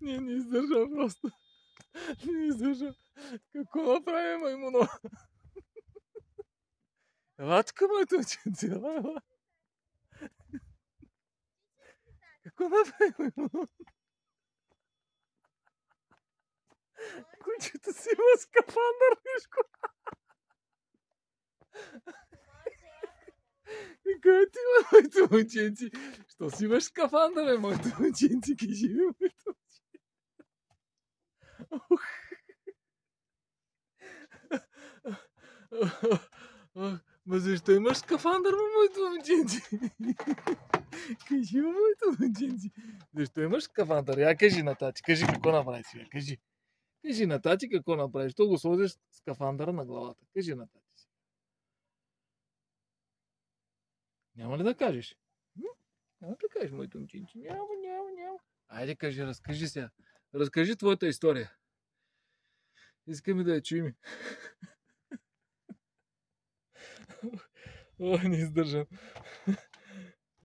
Не издържам просто. Не издържам. Какво направи маймуно? Ела тук, моето момченце. Ела. Какво направи маймуно? Кучето си има скафандър, вишко. Какво ти има, моето момченце? Що си имаш скафандър, моето момченце? Кажи ми, моето момченце. Ма защо имаш скафандър, моето момченце? Кажи, моето момченце. Защо имаш скафандър? Я кажи на тати. Кажи какво направи сега. Кажи. Кажи на тати какво направиш. То го сложиш скафандъра на главата. Кажи на тати си. Няма ли да кажеш? Няма да кажеш, моето момченце. Няма. Айде кажи, разкажи сега. Разкажи твоята история. Искаме да я чуем. О, не издържам.